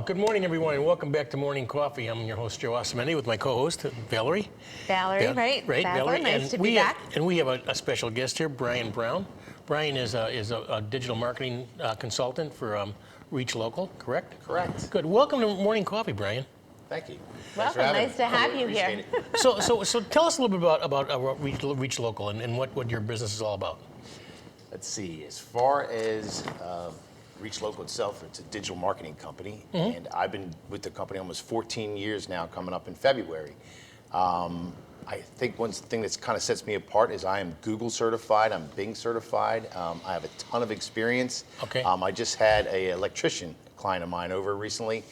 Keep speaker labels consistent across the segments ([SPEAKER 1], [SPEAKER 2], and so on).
[SPEAKER 1] good morning, everyone, and welcome back to Morning Coffee. I'm your host, Joe Asumendi, with my co-host, Valori.
[SPEAKER 2] Valerie, right?
[SPEAKER 1] Valerie.
[SPEAKER 2] Nice to be back.
[SPEAKER 1] And we have a special guest here, Brian Brown. Brian is a digital marketing consultant for Reachlocal, correct?
[SPEAKER 3] Correct.
[SPEAKER 1] Good. Welcome to Morning Coffee, Brian.
[SPEAKER 3] Thank you.
[SPEAKER 2] Welcome. Nice to have you here.
[SPEAKER 1] So tell us a little bit about Reachlocal and what your business is all about.
[SPEAKER 3] Let's see. As far as Reachlocal itself, it's a digital marketing company, and I've been with the company almost 14 years now, coming up in February. I think one thing that's kind of sets me apart is I am Google certified, I'm Bing certified, I have a ton of experience.
[SPEAKER 1] Okay.
[SPEAKER 3] I just had an electrician client of mine over recently,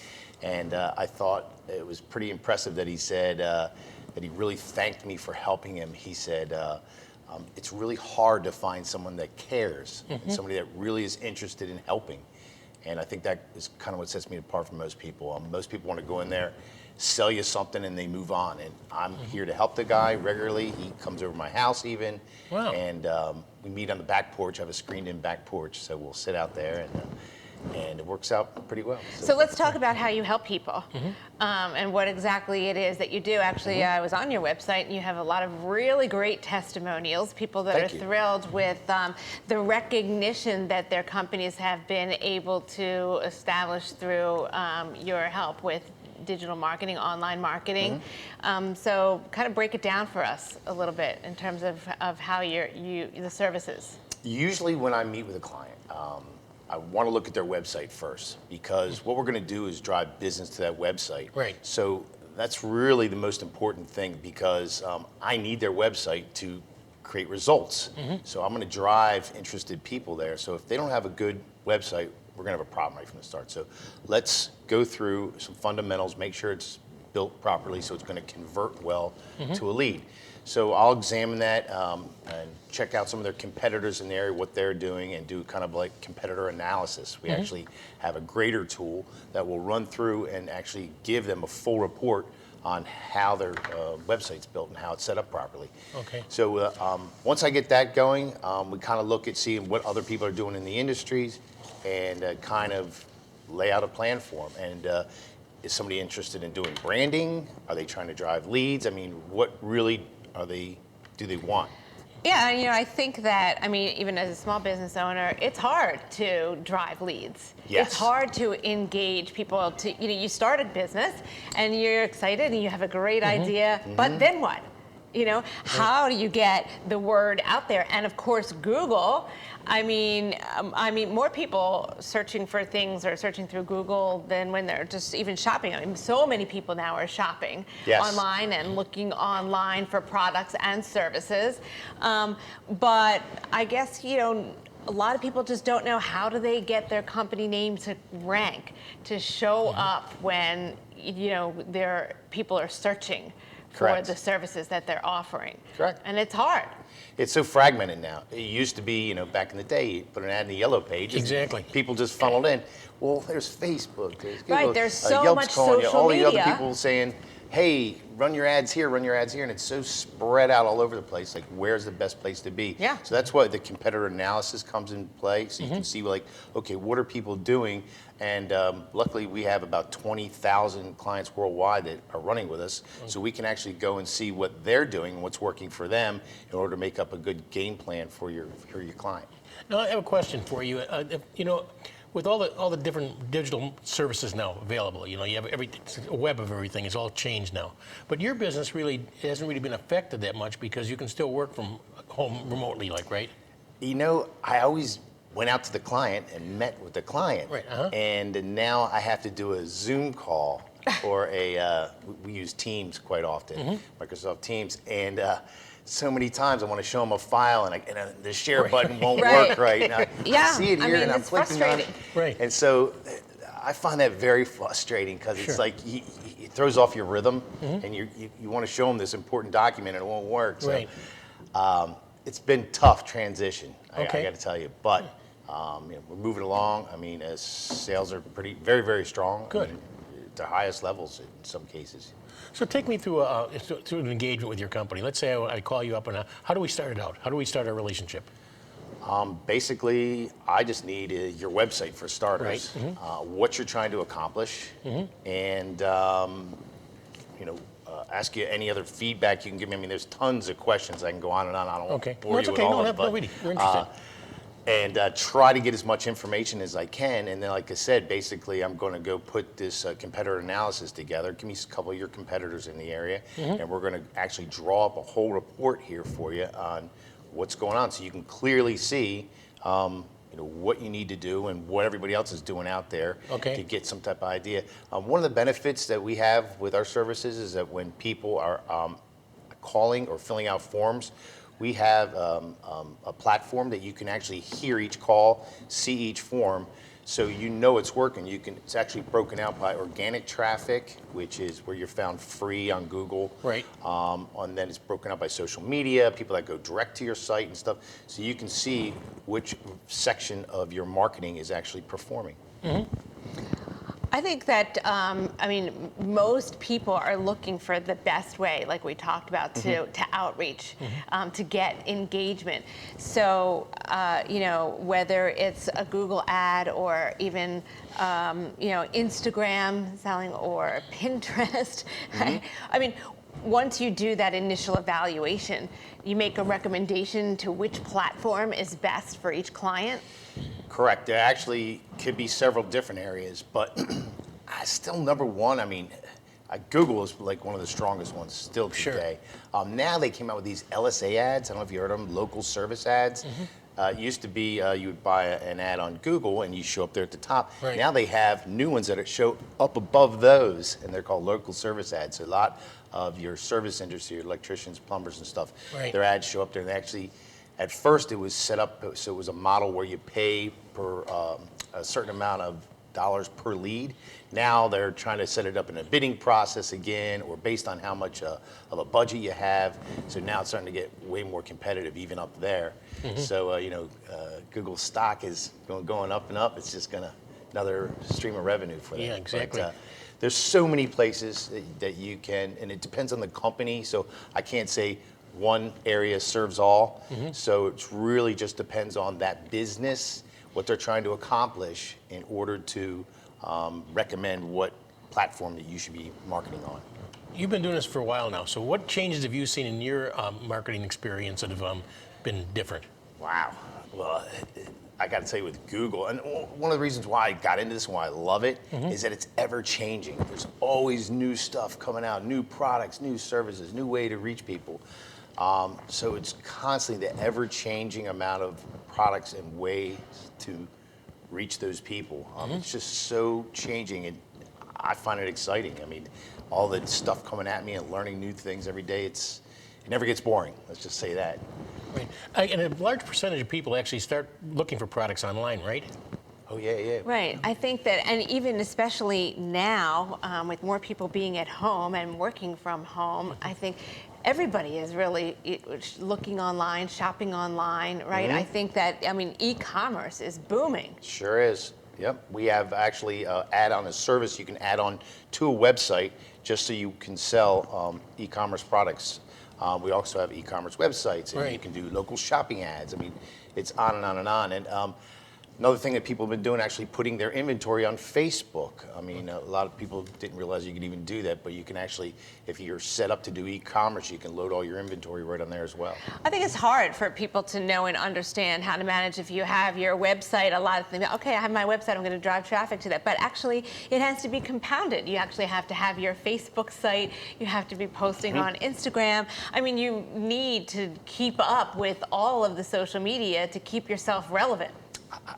[SPEAKER 3] and I thought it was pretty impressive that he said that he really thanked me for helping him. He said, it's really hard to find someone that cares, and somebody that really is interested in helping. And I think that is kind of what sets me apart from most people. Most people want to go in there, sell you something, and they move on. And I'm here to help the guy regularly. He comes over to my house even.
[SPEAKER 1] Wow.
[SPEAKER 3] And we meet on the back porch. I have a screened-in back porch, so we'll sit out there, and it works out pretty well.
[SPEAKER 2] So let's talk about how you help people and what exactly it is that you do. Actually, I was on your website, and you have a lot of really great testimonials, people that
[SPEAKER 3] Thank
[SPEAKER 2] are
[SPEAKER 3] you.
[SPEAKER 2] thrilled with the recognition that their companies have been able to establish through your help with digital marketing, online marketing. So kind of break it down for us a little bit in terms of how the services.
[SPEAKER 3] Usually when I meet with a client, I want to look at their website first, because what we're going to do is drive business to that website.
[SPEAKER 1] Right.
[SPEAKER 3] So that's really the most important thing, because I need their website to create results. So I'm going to drive interested people there. So if they don't have a good website, we're going to have a problem right from the start. So let's go through some fundamentals, make sure it's built properly so it's going to convert well to a lead. So I'll examine that and check out some of their competitors in the area, what they're doing, and do kind of like competitor analysis. We actually have a grader tool that will run through and actually give them a full report on how their website's built and how it's set up properly.
[SPEAKER 1] Okay.
[SPEAKER 3] So once I get that going, we kind of look at seeing what other people are doing in the industries and kind of lay out a plan for them. And is somebody interested in doing branding? Are they trying to drive leads? I mean, what really do they want?
[SPEAKER 2] Yeah, you know, I think that, I mean, even as a small business owner, it's hard to drive leads.
[SPEAKER 3] Yes.
[SPEAKER 2] It's hard to engage people to, you know, you start a business and you're excited and you have a great idea, but then what? You know, how do you get the word out there? And of course, Google, I mean, more people searching for things or searching through Google than when they're just even shopping. I mean, so many people now are shopping online and looking online for products and services. But I guess, you know, a lot of people just don't know how do they get their company name to rank, to show up when, you know, people are searching for the services that they're offering.
[SPEAKER 3] Correct.
[SPEAKER 2] And it's hard.
[SPEAKER 3] It's so fragmented now. It used to be, you know, back in the day, you put an ad in the yellow page.
[SPEAKER 1] Exactly.
[SPEAKER 3] People just funneled in. Well, there's Facebook, there's Google.
[SPEAKER 2] Right, there's so
[SPEAKER 3] Yelp's
[SPEAKER 2] much
[SPEAKER 3] calling you,
[SPEAKER 2] social
[SPEAKER 3] all the
[SPEAKER 2] media.
[SPEAKER 3] other people saying, hey, run your ads here, and it's so spread out all over the place. Like, where's the best place to be?
[SPEAKER 2] Yeah.
[SPEAKER 3] So that's why the competitor analysis comes in play. So you can see, like, okay, what are people doing? And luckily, we have about 20,000 clients worldwide that are running with us. So we can actually go and see what they're doing and what's working for them in order to make up a good game plan for your client.
[SPEAKER 1] Now, I have a question for you. You know, with all the different digital services now available, you know, you have a web of everything. It's all changed now. But your business really hasn't really been affected that much because you can still work from home remotely, like, right?
[SPEAKER 3] You know, I always went out to the client and met with the client.
[SPEAKER 1] Right,
[SPEAKER 3] And now I have to do a Zoom call or we use Teams quite often, Microsoft Teams. And so many times I want to show them a file and the share button won't work right. And I see it here and I'm clicking on it.
[SPEAKER 1] Right.
[SPEAKER 3] And so I find that very frustrating because it's like it throws off your rhythm and you want to show them this important document and it won't work. So,
[SPEAKER 1] Right.
[SPEAKER 3] It's been tough transition, I
[SPEAKER 1] Okay.
[SPEAKER 3] got to tell you. But you know, we're moving along. I mean, as sales are very, very strong.
[SPEAKER 1] Good.
[SPEAKER 3] I mean, the highest levels in some cases.
[SPEAKER 1] So take me through through an engagement with your company. Let's say I call you up and how do we start it out? How do we start our relationship?
[SPEAKER 3] Basically, I just need your website for starters,
[SPEAKER 1] Right.
[SPEAKER 3] what you're trying to accomplish, and ask you any other feedback you can give me. I mean, there's tons of questions. I can go on and on. I don't want to
[SPEAKER 1] Okay.
[SPEAKER 3] bore
[SPEAKER 1] No, it's
[SPEAKER 3] you
[SPEAKER 1] okay.
[SPEAKER 3] with all
[SPEAKER 1] No,
[SPEAKER 3] of them,
[SPEAKER 1] no, really. We're interested.
[SPEAKER 3] and try to get as much information as I can. And then, like I said, basically, I'm going to go put this competitor analysis together. Give me a couple of your competitors in the area, and we're going to actually draw up a whole report here for you on what's going on, so you can clearly see, what you need to do and what everybody else is doing out there to get some type of idea. One of the benefits that we have with our services is that when people are calling or filling out forms, we have a platform that you can actually hear each call, see each form, so it's working. It's actually broken out by organic traffic, which is where you're found free on Google.
[SPEAKER 1] Right.
[SPEAKER 3] And then it's broken out by social media, people that go direct to your site and stuff, so you can see which section of your marketing is actually performing.
[SPEAKER 2] I think that, most people are looking for the best way, like we talked about, to outreach, to get engagement. So, whether it's a Google ad or even, Instagram selling or Pinterest. Once you do that initial evaluation, you make a recommendation to which platform is best for each client.
[SPEAKER 3] Correct. There actually could be several different areas, but still number one, Google is like one of the strongest ones still today.
[SPEAKER 1] Sure.
[SPEAKER 3] Now they came out with these LSA ads. I don't know if you heard of them, local service ads. It used to be you would buy an ad on Google and you show up there at the top.
[SPEAKER 1] Right.
[SPEAKER 3] Now they have new ones that show up above those, and they're called local service ads. So a lot of your service industry, your electricians, plumbers and stuff, their ads show up there. And they actually, at first it was set up so it was a model where you pay per a certain amount of dollars per lead. Now they're trying to set it up in a bidding process again, or based on how much of a budget you have. So now it's starting to get way more competitive even up there. So Google stock is going up and up. It's just another stream of revenue for them.
[SPEAKER 1] Yeah, exactly.
[SPEAKER 3] But, there's so many places that you can, and it depends on the company. So I can't say one area serves all. So it really just depends on that business, what they're trying to accomplish in order to recommend what platform that you should be marketing on.
[SPEAKER 1] You've been doing this for a while now, so what changes have you seen in your marketing experience that have been different?
[SPEAKER 3] Wow. Well, I got to tell you, with Google, and one of the reasons why I got into this and why I love it is that it's ever changing. There's always new stuff coming out, new products, new services, new way to reach people. So it's constantly the ever-changing amount of products and ways to reach those people. It's just so changing, and I find it exciting. All the stuff coming at me and learning new things every day, it never gets boring. Let's just say that.
[SPEAKER 1] Right. And a large percentage of people actually start looking for products online, right?
[SPEAKER 3] Oh, yeah.
[SPEAKER 2] Right. I think that, and even especially now, with more people being at home and working from home, I think everybody is really looking online, shopping online, right? I think that, e-commerce is booming.
[SPEAKER 3] Sure is. Yep. We have actually add-on a service you can add on to a website just so you can sell e-commerce products. We also have e-commerce websites, and you can do local shopping ads. It's on and on and on. And another thing that people have been doing, actually putting their inventory on Facebook. A lot of people didn't realize you could even do that, but you can actually, if you're set up to do e-commerce, you can load all your inventory right on there as well.
[SPEAKER 2] I think it's hard for people to know and understand how to manage. If you have your website, a lot of things, okay, I have my website, I'm going to drive traffic to that. But actually, it has to be compounded. You actually have to have your Facebook site, you have to be posting on Instagram. You need to keep up with all of the social media to keep yourself relevant.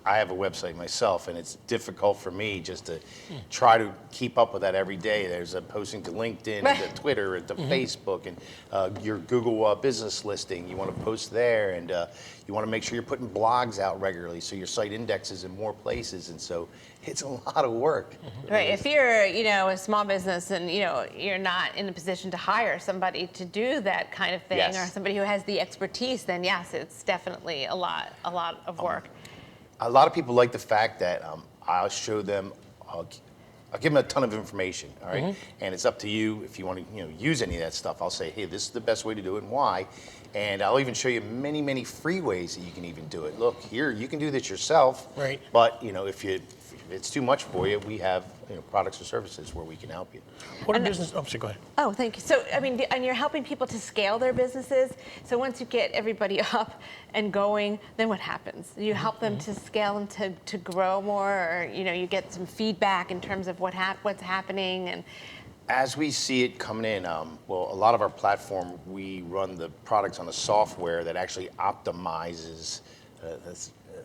[SPEAKER 3] I have a website myself, and it's difficult for me just to try to keep up with that every day. There's a posting to LinkedIn, and to Twitter, and to Facebook, and your Google business listing. You want to post there, and you want to make sure you're putting blogs out regularly so your site indexes in more places. And so it's a lot of work.
[SPEAKER 2] Right. If you're, a small business and you're not in a position to hire somebody to do that kind of thing, or somebody who has the expertise, then yes, it's definitely a lot of work.
[SPEAKER 3] A lot of people like the fact that I'll show them I'll give them a ton of information, all right? And it's up to you if you want to, use any of that stuff. I'll say, hey, this is the best way to do it and why. And I'll even show you many, many free ways that you can even do it. Look, here, you can do this yourself.
[SPEAKER 1] Right.
[SPEAKER 3] But, if it's too much for you, we have, products or services where we can help you.
[SPEAKER 1] What are business? Oh, sorry, go ahead.
[SPEAKER 2] Oh, thank you. So, I mean, and you're helping people to scale their businesses. So once you get everybody up and going, then what happens? You help them to scale them to grow more, or you get some feedback in terms of what's happening. And
[SPEAKER 3] as we see it coming in, well, a lot of our platform, we run the products on a software that actually optimizes. That's a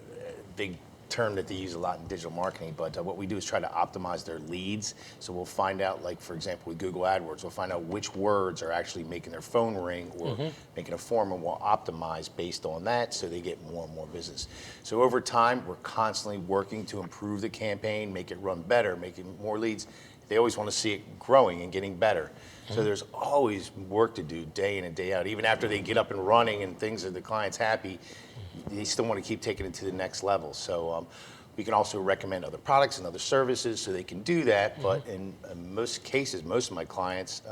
[SPEAKER 3] big term that they use a lot in digital marketing, but what we do is try to optimize their leads. So we'll find out, like for example, with Google AdWords, we'll find out which words are actually making their phone ring or making a form, and we'll optimize based on that so they get more and more business. So over time, we're constantly working to improve the campaign, make it run better, making more leads. They always want to see it growing and getting better. So there's always work to do day in and day out. Even after they get up and running and things are the client's happy, they still want to keep taking it to the next level. So we can also recommend other products and other services so they can do that. But in most cases, most of my clients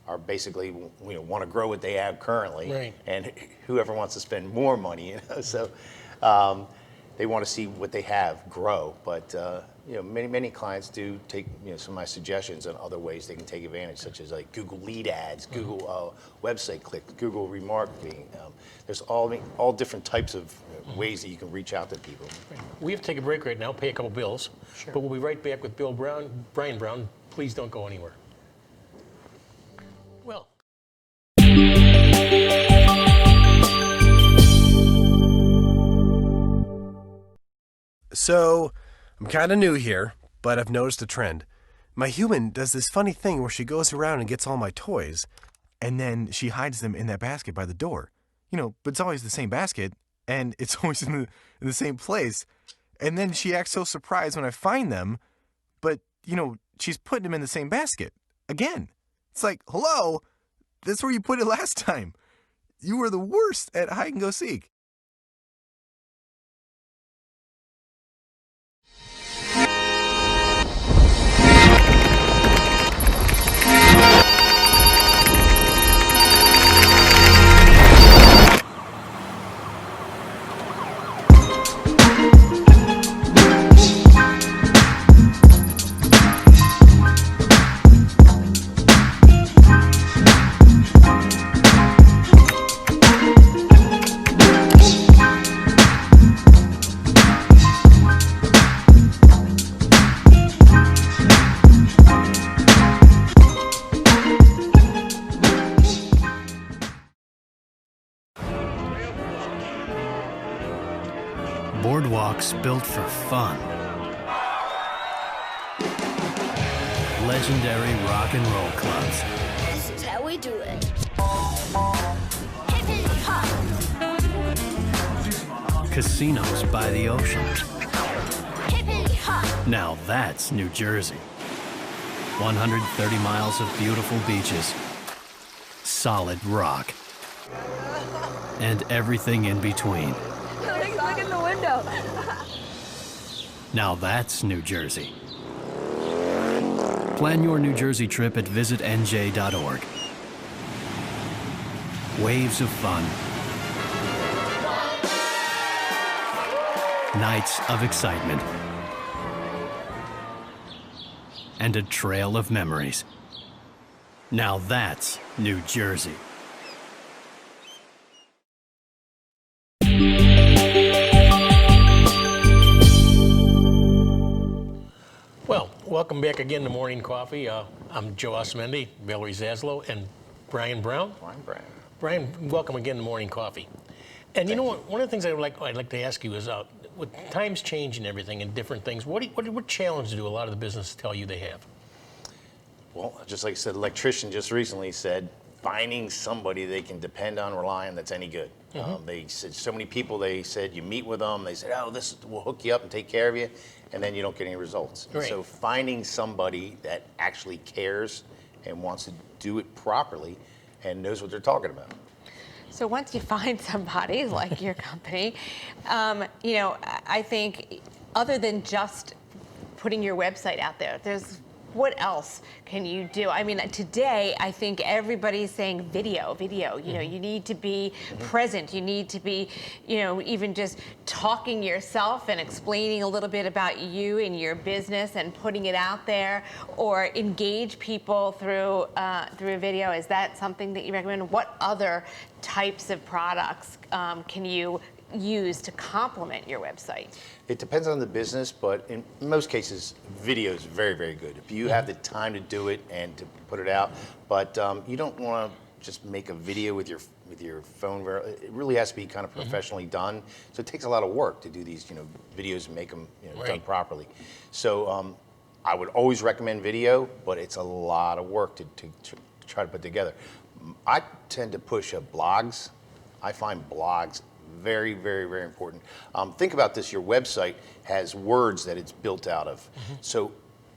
[SPEAKER 3] are basically want to grow what they have currently,
[SPEAKER 1] Right.
[SPEAKER 3] and whoever wants to spend more money, So they want to see what they have grow. But many clients do take some of my suggestions on other ways they can take advantage, such as like Google Lead Ads, Google website clicks, Google Remarketing. There's all different types of ways that you can reach out to people.
[SPEAKER 1] We have to take a break right now, pay a couple bills, but we'll be right back with Brian Brown. Please don't go anywhere. Well.
[SPEAKER 4] So, I'm kind of new here, but I've noticed a trend. My human does this funny thing where she goes around and gets all my toys, and then she hides them in that basket by the door. But it's always the same basket, and it's always in the same place. And then she acts so surprised when I find them, but, she's putting them in the same basket. Again. It's like, hello, that's where you put it last time. You were the worst at hide and go seek.
[SPEAKER 5] Boardwalks built for fun. Legendary rock and roll clubs.
[SPEAKER 6] This is how we do it. Hip hip hop.
[SPEAKER 5] Casinos by the ocean.
[SPEAKER 6] Hip hip hop.
[SPEAKER 5] Now that's New Jersey. 130 miles of beautiful beaches. Solid rock. And everything in between.
[SPEAKER 6] Look in the window.
[SPEAKER 5] Now that's New Jersey. Plan your New Jersey trip at visitnj.org. Waves of fun. Nights of excitement. And a trail of memories. Now that's New Jersey.
[SPEAKER 1] Well, welcome back again to Morning Coffee. I'm Joe Asumendi, Valori Zaslow, and Brian Brown. Brian, welcome again to Morning Coffee. And you know what? One of the things I'd like to ask you is, with times changing and everything and different things, what challenge do a lot of the businesses tell you they have?
[SPEAKER 3] Well, just like I said, electrician just recently said, finding somebody they can depend on, rely on, that's any good. They said so many people. They said you meet with them. They said, "Oh, this will hook you up and take care of you," and then you don't get any results.
[SPEAKER 1] Right.
[SPEAKER 3] So finding somebody that actually cares and wants to do it properly and knows what they're talking about.
[SPEAKER 2] So once you find somebody like your company, I think other than just putting your website out there. What else can you do? I mean, today, I think everybody's saying video. You know, you need to be present. You need to be, you know, even just talking yourself and explaining a little bit about you and your business and putting it out there, or engage people through through a video. Is that something that you recommend? What other types of products can you use to complement your website?
[SPEAKER 3] It depends on the business, but in most cases, video is very, very good. If you have the time to do it and to put it out, but you don't want to just make a video with your phone. It really has to be kind of professionally done. So it takes a lot of work to do these, you know, videos and make them, you know, done properly. So I would always recommend video, but it's a lot of work to try to put together. I tend to push blogs. I find blogs very, very, very important. Think about this, your website has words that it's built out of. So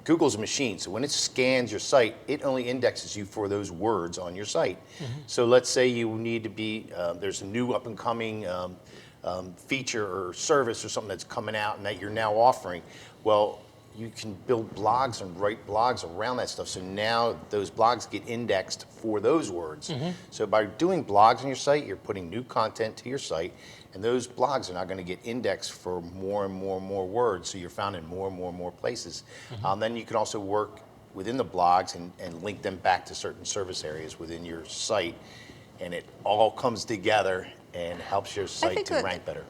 [SPEAKER 3] Google's a machine, so when it scans your site, it only indexes you for those words on your site. So let's say you need to be, there's a new up and coming feature or service or something that's coming out and that you're now offering. Well, you can build blogs and write blogs around that stuff. So now those blogs get indexed for those words. So by doing blogs on your site, you're putting new content to your site, and those blogs are now going to get indexed for more and more and more words. So you're found in more and more and more places. Then you can also work within the blogs and link them back to certain service areas within your site. And it all comes together and helps your site to rank better.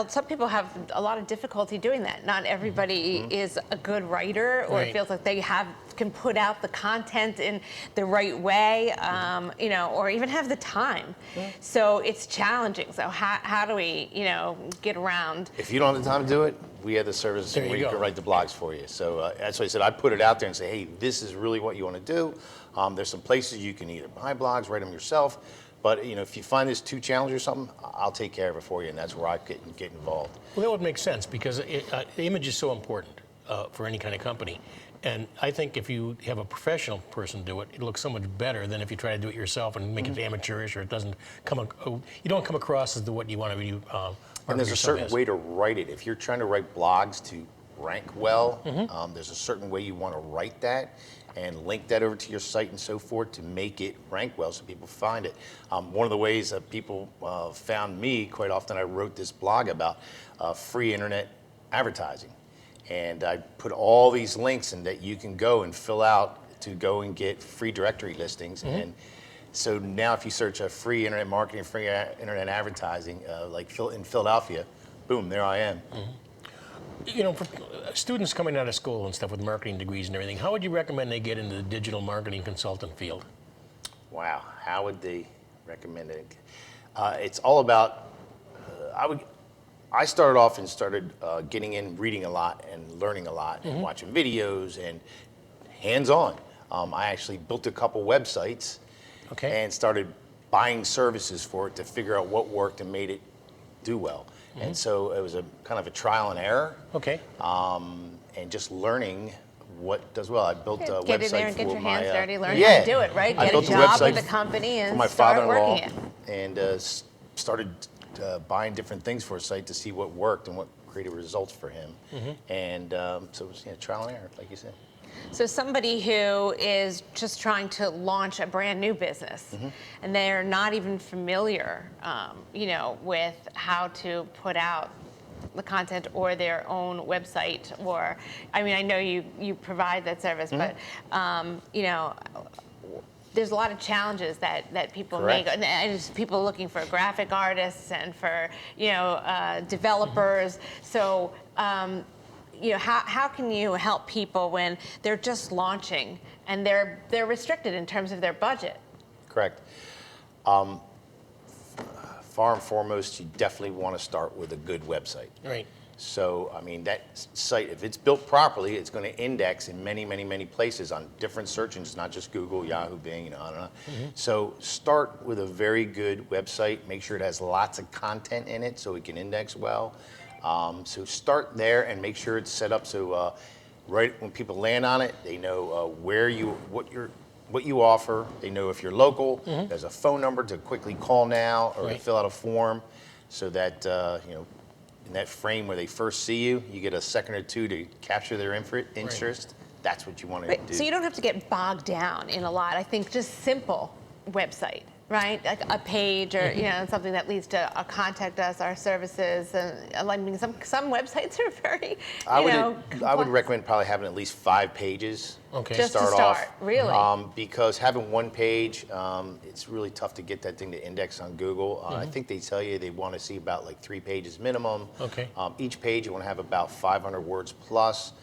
[SPEAKER 2] Some people have a lot of difficulty doing that. Not everybody is a good writer, or feels like they can put out the content in the right way, you know, or even have the time. So it's challenging. So how do we, you know, get around?
[SPEAKER 3] If you don't have the time to do it, we have the service where you can write the blogs for you. So that's why I said I put it out there and say, hey, this is really what you want to do. There's some places you can either buy blogs, write them yourself. But you know, if you find this too challenging or something, I'll take care of it for you, and that's where I get involved.
[SPEAKER 1] Well, that would make sense, because the image is so important for any kind of company. And I think if you have a professional person do it, it looks so much better than if you try to do it yourself and make it amateurish, or it doesn't you don't come across as what you want to do.
[SPEAKER 3] And there's a certain way to write it. If you're trying to write blogs to rank well, there's a certain way you want to write that and link that over to your site and so forth to make it rank well so people find it. One of the ways that people found me, quite often I wrote this blog about free internet advertising. And I put all these links in that you can go and fill out to go and get free directory listings. And so now if you search a free internet marketing, free internet advertising, like in Philadelphia, boom, there I am.
[SPEAKER 1] You know, for students coming out of school and stuff with marketing degrees and everything, how would you recommend they get into the digital marketing consultant field?
[SPEAKER 3] Wow, how would they recommend it? It's all about, I started off and started getting in, reading a lot and learning a lot and watching videos and hands-on. I actually built a couple websites and started buying services for it to figure out what worked and made it do well. And so it was a kind of a trial and error. And just learning what does well. I built a website
[SPEAKER 2] get in there and get your hands dirty, learn how to do it, right?
[SPEAKER 3] I
[SPEAKER 2] Get a
[SPEAKER 3] built
[SPEAKER 2] job
[SPEAKER 3] website
[SPEAKER 2] with a company and
[SPEAKER 3] for my
[SPEAKER 2] start
[SPEAKER 3] father-in-law,
[SPEAKER 2] working it.
[SPEAKER 3] and started buying different things for a site to see what worked and what created results for him. And so it was trial and error, like you said.
[SPEAKER 2] So somebody who is just trying to launch a brand new business, and they're not even familiar, you know, with how to put out the content or their own website, or, I mean, I know you provide that service, but, you know, there's a lot of challenges that people make, and it's people looking for graphic artists and for, you know, developers. So, you know, how can you help people when they're just launching and they're restricted in terms of their budget?
[SPEAKER 3] Correct. Far and foremost, you definitely want to start with a good website.
[SPEAKER 1] Right.
[SPEAKER 3] So, I mean, that site, if it's built properly, it's going to index in many, many, many places on different search engines, not just Google, Yahoo, Bing, you know, on and on. So start with a very good website. Make sure it has lots of content in it so it can index well. So start there and make sure it's set up so right when people land on it, they know what you offer. They know if you're local. There's a phone number to quickly call now or to fill out a form, so that you know, in that frame where they first see you, you get a second or two to capture their interest. That's what you want to do.
[SPEAKER 2] So you don't have to get bogged down in a lot. I think just simple website, right? Like a page or something that leads to contact us, our services. And I mean, some websites are very,
[SPEAKER 3] I would
[SPEAKER 2] complex.
[SPEAKER 3] recommend probably having at least 5 pages
[SPEAKER 1] Okay.
[SPEAKER 2] Just to
[SPEAKER 3] start
[SPEAKER 2] start,
[SPEAKER 3] off.
[SPEAKER 2] really?
[SPEAKER 3] Because having one page, it's really tough to get that thing to index on Google. I think they tell you they want to see about like 3 pages minimum.
[SPEAKER 1] Okay.
[SPEAKER 3] Each page you want to have about 500 words plus,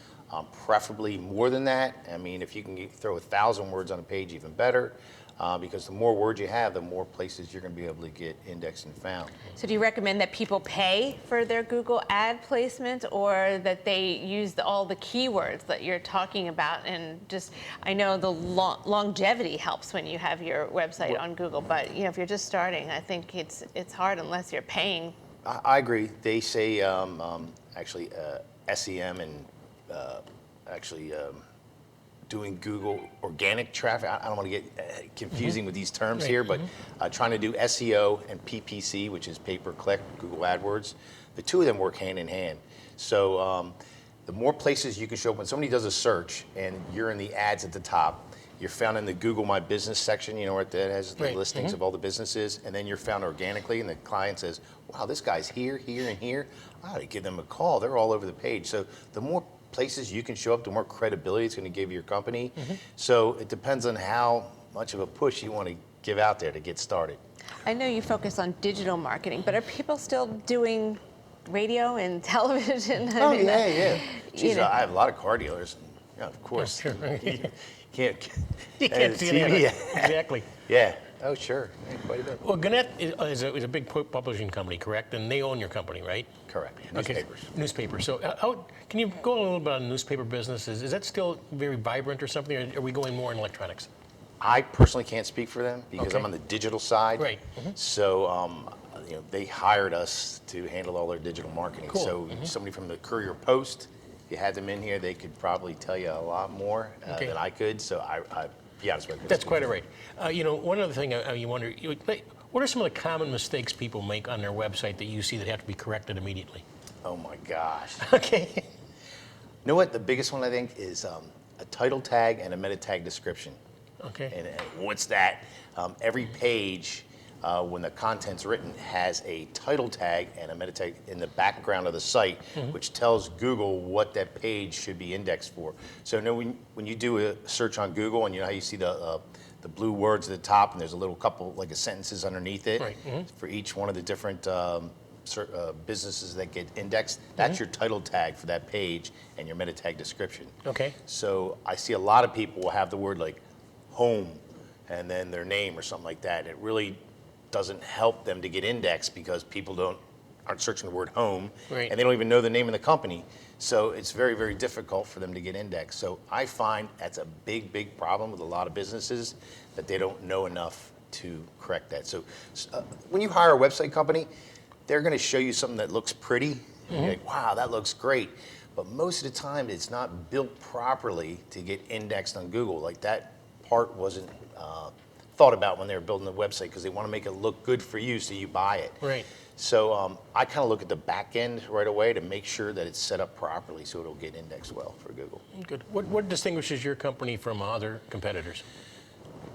[SPEAKER 3] preferably more than that. I mean, if you can throw 1,000 words on a page, even better. Because the more words you have, the more places you're going to be able to get indexed and found.
[SPEAKER 2] So do you recommend that people pay for their Google ad placement, or that they use all the keywords that you're talking about? And just, I know the longevity helps when you have your website on Google, but if you're just starting, I think it's hard unless you're paying.
[SPEAKER 3] I agree. They say actually SEM and doing Google organic traffic. I don't want to get confusing with these terms here, but trying to do SEO and PPC, which is pay-per-click, Google AdWords, the two of them work hand in hand. So the more places you can show up, when somebody does a search and you're in the ads at the top, you're found in the Google My Business section, where that has the listings of all the businesses, and then you're found organically, and the client says, wow, this guy's here, here, and here. I ought to give them a call. They're all over the page. So the more places you can show up, the more credibility it's going to give your company. So it depends on how much of a push you want to give out there to get started.
[SPEAKER 2] I know you focus on digital marketing, but are people still doing radio and television?
[SPEAKER 3] Oh, yeah. Geez, I have a lot of car dealers. Yeah, of course.
[SPEAKER 1] Sure.
[SPEAKER 3] You
[SPEAKER 1] can't see
[SPEAKER 3] TV.
[SPEAKER 1] it. Exactly.
[SPEAKER 3] Yeah. Oh, sure. Yeah, quite a bit.
[SPEAKER 1] Well, Gannett is a big publishing company, correct? And they own your company, right?
[SPEAKER 3] Correct.
[SPEAKER 1] Okay.
[SPEAKER 3] Newspapers.
[SPEAKER 1] Newspapers. So how can you go a little bit on newspaper business? Is that still very vibrant or something, or are we going more in electronics?
[SPEAKER 3] I personally can't speak for them because
[SPEAKER 1] Okay.
[SPEAKER 3] I'm on the digital side.
[SPEAKER 1] Right.
[SPEAKER 3] So they hired us to handle all their digital marketing.
[SPEAKER 1] Cool.
[SPEAKER 3] So somebody from the Courier Post, if you had them in here, they could probably tell you a lot more
[SPEAKER 1] Okay.
[SPEAKER 3] than I could. So I be honest with you.
[SPEAKER 1] That's quite all right. One other thing you wonder, what are some of the common mistakes people make on their website that you see that have to be corrected immediately?
[SPEAKER 3] Oh my gosh.
[SPEAKER 1] Okay.
[SPEAKER 3] You know what? The biggest one I think is a title tag and a meta tag description.
[SPEAKER 1] Okay.
[SPEAKER 3] And what's that? Every page, when the content's written, has a title tag and a meta tag in the background of the site, which tells Google what that page should be indexed for. So when you do a search on Google, and you know how you see the blue words at the top, and there's a little couple like sentences underneath it
[SPEAKER 1] Right.
[SPEAKER 3] for each one of the different businesses that get indexed. That's your title tag for that page and your meta tag description.
[SPEAKER 1] Okay.
[SPEAKER 3] So I see a lot of people will have the word like home and then their name or something like that. It really doesn't help them to get indexed because people aren't searching the word home,
[SPEAKER 1] Right.
[SPEAKER 3] and they don't even know the name of the company. So it's very, very difficult for them to get indexed. So I find that's a big, big problem with a lot of businesses, that they don't know enough to correct that. So when you hire a website company, they're going to show you something that looks pretty. And you're like, wow, that looks great. But most of the time, it's not built properly to get indexed on Google. Like that part wasn't thought about when they were building the website, because they want to make it look good for you so you buy it.
[SPEAKER 1] Right.
[SPEAKER 3] So I kind of look at the back end right away to make sure that it's set up properly so it'll get indexed well for Google.
[SPEAKER 1] Good. What distinguishes your company from other competitors?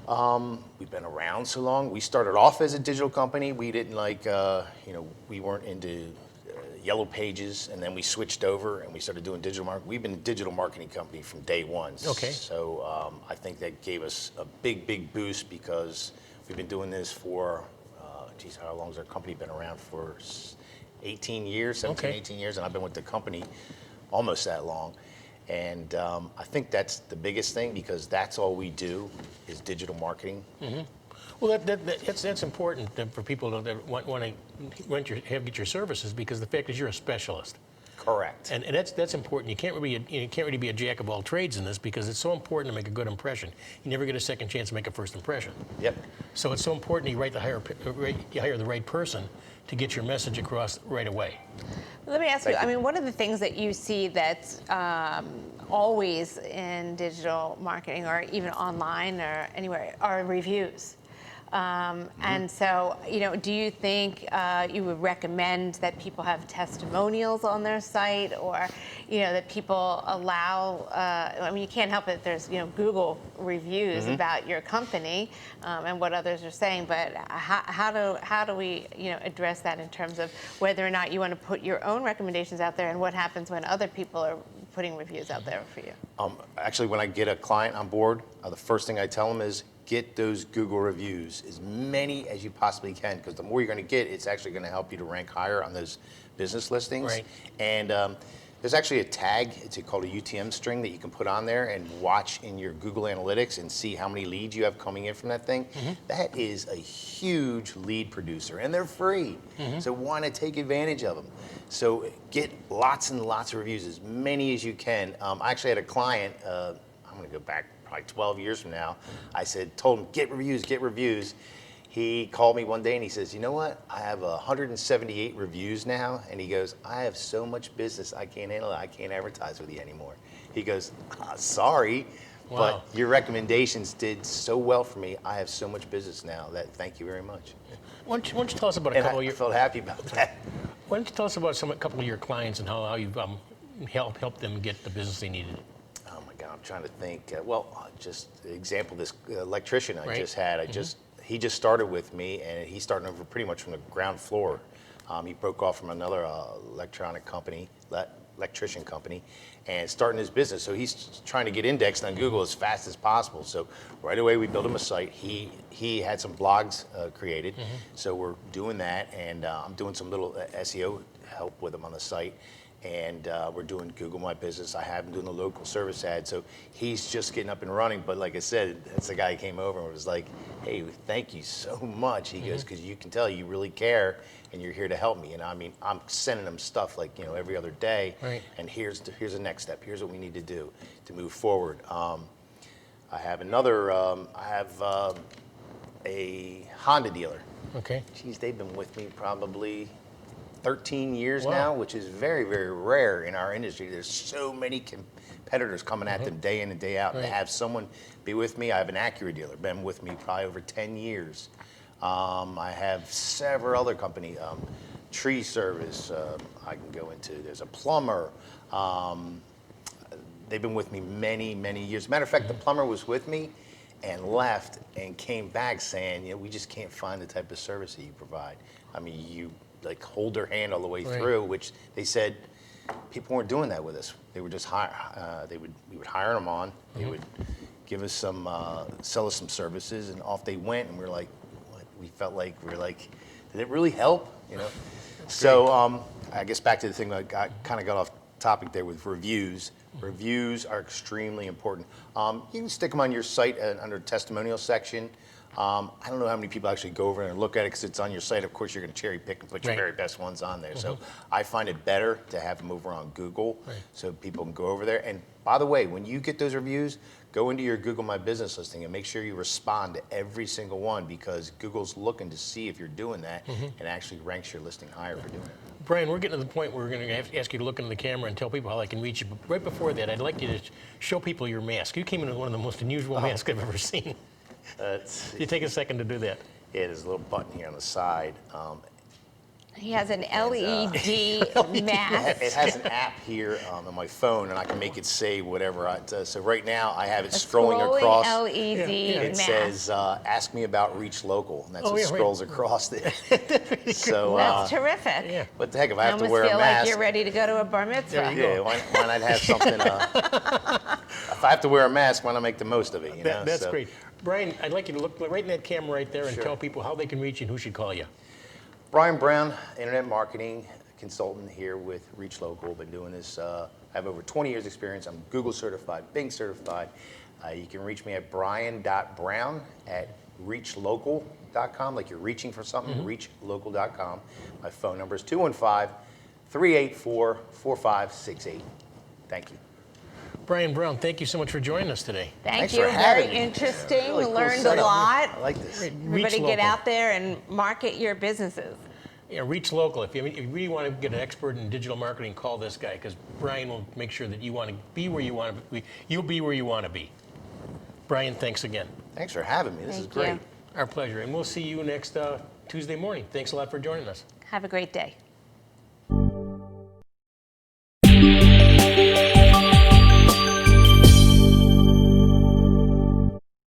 [SPEAKER 3] We've been around so long. We started off as a digital company. We didn't we weren't into yellow pages, and then we switched over and we started doing digital marketing. We've been a digital marketing company from day one.
[SPEAKER 1] Okay.
[SPEAKER 3] So I think that gave us a big, big boost, because we've been doing this for, how long has our company been around for? 18 years, 17,
[SPEAKER 1] Okay.
[SPEAKER 3] 18 years, and I've been with the company almost that long. And I think that's the biggest thing, because that's all we do is digital marketing.
[SPEAKER 1] Well, that's important for people that want to get your services, because the fact is you're a specialist.
[SPEAKER 3] Correct.
[SPEAKER 1] And that's important. You can't really be a jack of all trades in this, because it's so important to make a good impression. You never get a second chance to make a first impression.
[SPEAKER 3] Yep.
[SPEAKER 1] So it's so important you hire the right person to get your message across right away.
[SPEAKER 2] Let me ask you,
[SPEAKER 3] Thank you.
[SPEAKER 2] I mean, one of the things that you see that's always in digital marketing, or even online or anywhere, are reviews. And so, do you think you would recommend that people have testimonials on their site, or, that people allow, I mean, you can't help it, there's, Google reviews about your company and what others are saying, but how do we, address that in terms of whether or not you want to put your own recommendations out there, and what happens when other people are putting reviews out there for you?
[SPEAKER 3] Actually, when I get a client on board, the first thing I tell them is get those Google reviews, as many as you possibly can, because the more you're going to get, it's actually going to help you to rank higher on those business listings.
[SPEAKER 1] Right.
[SPEAKER 3] And there's actually a tag, it's called a UTM string, that you can put on there and watch in your Google Analytics and see how many leads you have coming in from that thing. That is a huge lead producer, and they're free. So why not take advantage of them? So get lots and lots of reviews, as many as you can. I actually had a client, I'm going to go back probably 12 years from now. I told him, get reviews, get reviews. He called me one day and he says, you know what? I have 178 reviews now. And he goes, I have so much business, I can't handle it. I can't advertise with you anymore. He goes, sorry, but your recommendations did so well for me. I have so much business now that thank you very much.
[SPEAKER 1] Why don't you tell us about a
[SPEAKER 3] And
[SPEAKER 1] couple
[SPEAKER 3] I
[SPEAKER 1] of your...
[SPEAKER 3] felt happy about that.
[SPEAKER 1] Why don't you tell us about a couple of your clients and how you've helped them get the business they needed?
[SPEAKER 3] Oh my God, I'm trying to think. Just example, this electrician I
[SPEAKER 1] Right.
[SPEAKER 3] just had. He just started with me, and he started over pretty much from the ground floor. He broke off from another electrician company, and starting his business. So he's trying to get indexed on Google as fast as possible. So right away we built him a site. He had some blogs created, so we're doing that, and I'm doing some little SEO help with him on the site. And we're doing Google My Business. I have him doing the local service ad. So he's just getting up and running. But like I said, that's the guy who came over and was like, hey, thank you so much. He goes, because you can tell you really care and you're here to help me. And I mean, I'm sending him stuff like, every other day.
[SPEAKER 1] Right.
[SPEAKER 3] And here's the next step. Here's what we need to do to move forward. I have another, a Honda dealer.
[SPEAKER 1] Okay.
[SPEAKER 3] Geez, they've been with me probably 13 years
[SPEAKER 1] Wow.
[SPEAKER 3] now, which is very, very rare in our industry. There's so many competitors coming at them day in and day out.
[SPEAKER 1] Right.
[SPEAKER 3] To have someone be with me, I have an Acura dealer, been with me probably over 10 years. I have several other companies, tree service I can go into. There's a plumber. They've been with me many, many years. Matter of fact, the plumber was with me and left and came back saying, we just can't find the type of service that you provide. I mean, you like hold their hand all the way
[SPEAKER 1] Right.
[SPEAKER 3] through, which they said people weren't doing that with us. They would just we would hire them on. They would give us sell us some services, and off they went. And we were like, what? We felt like did it really help? So I guess back to the thing that kind of got off topic there with reviews. Reviews are extremely important. You can stick them on your site under testimonial section. I don't know how many people actually go over and look at it because it's on your site. Of course, you're going to cherry pick and put your
[SPEAKER 1] Right.
[SPEAKER 3] very best ones on there. So I find it better to have them over on Google so people can go over there. And by the way, when you get those reviews, go into your Google My Business listing and make sure you respond to every single one, because Google's looking to see if you're doing that and actually ranks your listing higher for doing it.
[SPEAKER 1] Brian, we're getting to the point where we're going to have to ask you to look into the camera and tell people how they can reach you. But right before that, I'd like you to show people your mask. You came in with one of the most unusual masks I've ever seen. You take a second to do that.
[SPEAKER 3] Yeah, there's a little button here on the side.
[SPEAKER 2] He has an LED mask.
[SPEAKER 3] It has an app here on my phone, and I can make it say whatever it does. So right now, I have it
[SPEAKER 2] A
[SPEAKER 3] scrolling
[SPEAKER 2] scrolling
[SPEAKER 3] across.
[SPEAKER 2] LED
[SPEAKER 3] It
[SPEAKER 2] mask.
[SPEAKER 3] says, "Ask me about Reachlocal," and that's
[SPEAKER 1] Oh,
[SPEAKER 3] what
[SPEAKER 1] yeah, right.
[SPEAKER 3] scrolls across it. So,
[SPEAKER 2] That's terrific.
[SPEAKER 1] Yeah.
[SPEAKER 3] what the heck? If I
[SPEAKER 2] I
[SPEAKER 3] have to
[SPEAKER 2] almost
[SPEAKER 3] wear a
[SPEAKER 2] feel
[SPEAKER 3] mask,
[SPEAKER 2] like you're ready to go to a bar mitzvah.
[SPEAKER 1] There you
[SPEAKER 3] yeah,
[SPEAKER 1] go.
[SPEAKER 3] why not have something? If I have to wear a mask, why not make the most of it? You know?
[SPEAKER 1] That's
[SPEAKER 3] So,
[SPEAKER 1] great. Brian, I'd like you to look right in that camera right there and
[SPEAKER 3] Sure.
[SPEAKER 1] tell people how they can reach you and who should call you.
[SPEAKER 3] Brian Brown, internet marketing consultant here with Reachlocal. Been doing this. I have over 20 years experience. I'm Google certified, Bing certified. You can reach me at brian.brown@reachlocal.com, like you're reaching for something, reachlocal.com. My phone number is 215-384-4568. Thank you.
[SPEAKER 1] Brian Brown, thank you so much for joining us today.
[SPEAKER 2] Thank
[SPEAKER 3] Thanks
[SPEAKER 2] you.
[SPEAKER 3] for having
[SPEAKER 2] Very
[SPEAKER 3] me.
[SPEAKER 2] interesting.
[SPEAKER 3] Really cool
[SPEAKER 2] Learned a
[SPEAKER 3] setup.
[SPEAKER 2] lot.
[SPEAKER 3] I like this.
[SPEAKER 2] Everybody get out there and market your businesses.
[SPEAKER 1] Yeah, reach local. If you really want to get an expert in digital marketing, call this guy, because Brian will make sure that you want to be where you want to be. You'll be where you want to be. Brian, thanks again.
[SPEAKER 3] Thanks for having me. This is
[SPEAKER 2] Thank
[SPEAKER 3] great.
[SPEAKER 2] you.
[SPEAKER 1] Our pleasure. And we'll see you next Tuesday morning. Thanks a lot for joining us.
[SPEAKER 2] Have a great day.